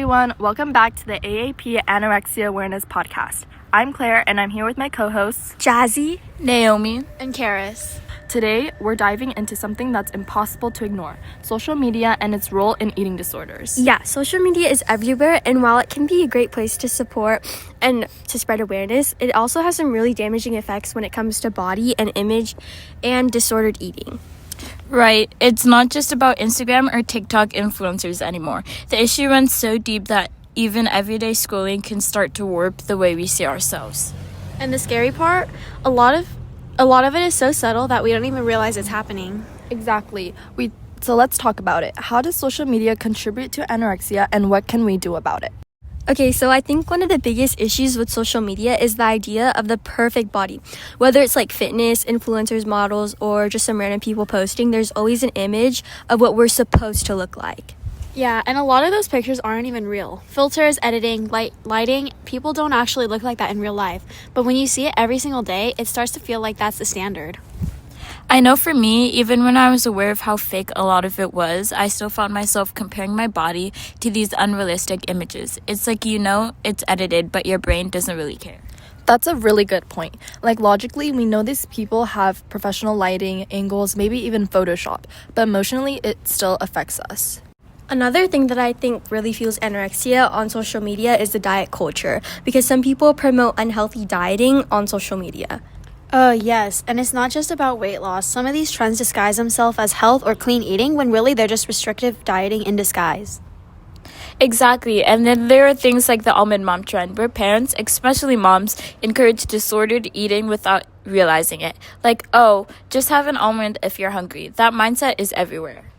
everyone. Welcome back to the AAP Anorexia Awareness Podcast. I'm Claire, and I'm here with my co-hosts, Jazzy, Naomi, and Karis. Today, we're diving into something that's impossible to ignore, social media and its role in eating disorders. Yeah, social media is everywhere, and while it can be a great place to support and to spread awareness, it also has some really damaging effects when it comes to body and image and disordered eating. Right, it's not just about Instagram or TikTok influencers anymore. The issue runs so deep that even everyday scrolling can start to warp the way we see ourselves. And the scary part, a lot of it is so subtle that we don't even realize it's happening. Exactly. So let's talk about it. How does social media contribute to anorexia, and what can we do about it? Okay, so I think one of the biggest issues with social media is the idea of the perfect body. Whether it's like fitness, influencers, models, or just some random people posting, there's always an image of what we're supposed to look like. Yeah, and a lot of those pictures aren't even real. Filters, editing, lighting, people don't actually look like that in real life. But when you see it every single day, it starts to feel like that's the standard. I know for me, even when I was aware of how fake a lot of it was, I still found myself comparing my body to these unrealistic images. It's like it's edited, but your brain doesn't really care. That's a really good point. Like, logically, we know these people have professional lighting, angles, maybe even Photoshop, but emotionally, it still affects us. Another thing that I think really fuels anorexia on social media is the diet culture, because some people promote unhealthy dieting on social media. Yes, and it's not just about weight loss. Some of these trends disguise themselves as health or clean eating when really they're just restrictive dieting in disguise. Exactly, and then there are things like the almond mom trend, where parents, especially moms, encourage disordered eating without realizing it. Like, oh, just have an almond if you're hungry. That mindset is everywhere.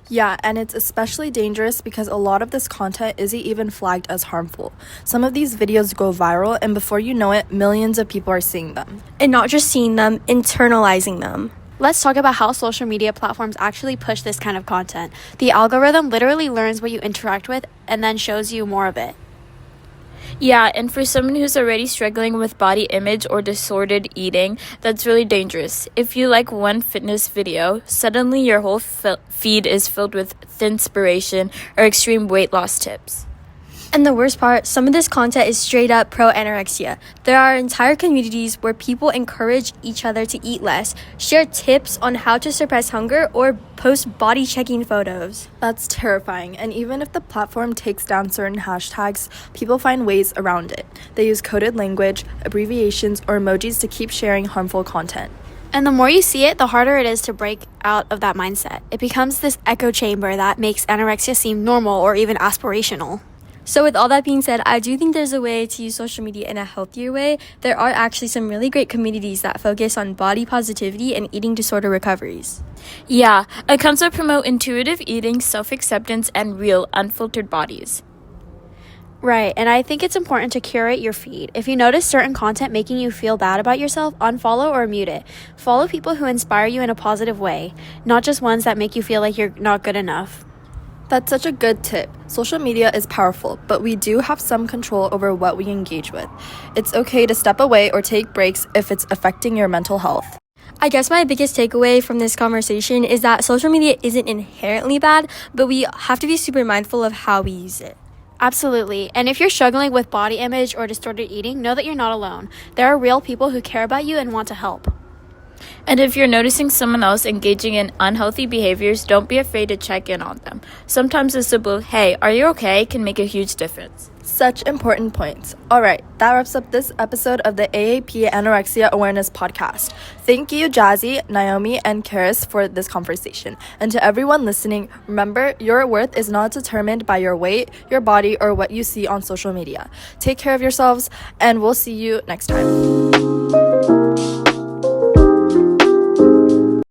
Yeah, and it's especially dangerous because a lot of this content isn't even flagged as harmful. Some of these videos go viral, and before you know it, millions of people are seeing them. And not just seeing them, internalizing them. Let's talk about how social media platforms actually push this kind of content. The algorithm literally learns what you interact with and then shows you more of it. Yeah, and for someone who's already struggling with body image or disordered eating, that's really dangerous. If you like one fitness video, suddenly your whole feed is filled with thinspiration or extreme weight loss tips. And the worst part, some of this content is straight up pro-anorexia. There are entire communities where people encourage each other to eat less, share tips on how to suppress hunger, or post body-checking photos. That's terrifying, and even if the platform takes down certain hashtags, people find ways around it. They use coded language, abbreviations, or emojis to keep sharing harmful content. And the more you see it, the harder it is to break out of that mindset. It becomes this echo chamber that makes anorexia seem normal or even aspirational. So with all that being said, I do think there's a way to use social media in a healthier way. There are actually some really great communities that focus on body positivity and eating disorder recoveries. Yeah, accounts that promote intuitive eating, self-acceptance, and real, unfiltered bodies. Right, and I think it's important to curate your feed. If you notice certain content making you feel bad about yourself, unfollow or mute it. Follow people who inspire you in a positive way, not just ones that make you feel like you're not good enough. That's such a good tip. Social media is powerful, but we do have some control over what we engage with. It's okay to step away or take breaks if it's affecting your mental health. I guess my biggest takeaway from this conversation is that social media isn't inherently bad, but we have to be super mindful of how we use it. Absolutely. And if you're struggling with body image or distorted eating, know that you're not alone. There are real people who care about you and want to help. And if you're noticing someone else engaging in unhealthy behaviors, don't be afraid to check in on them. Sometimes a simple, hey, are you okay, can make a huge difference. Such important points. All right, that wraps up this episode of the AAP Anorexia Awareness Podcast. Thank you, Jazzy, Naomi, and Karis for this conversation. And to everyone listening, remember, your worth is not determined by your weight, your body, or what you see on social media. Take care of yourselves, and we'll see you next time.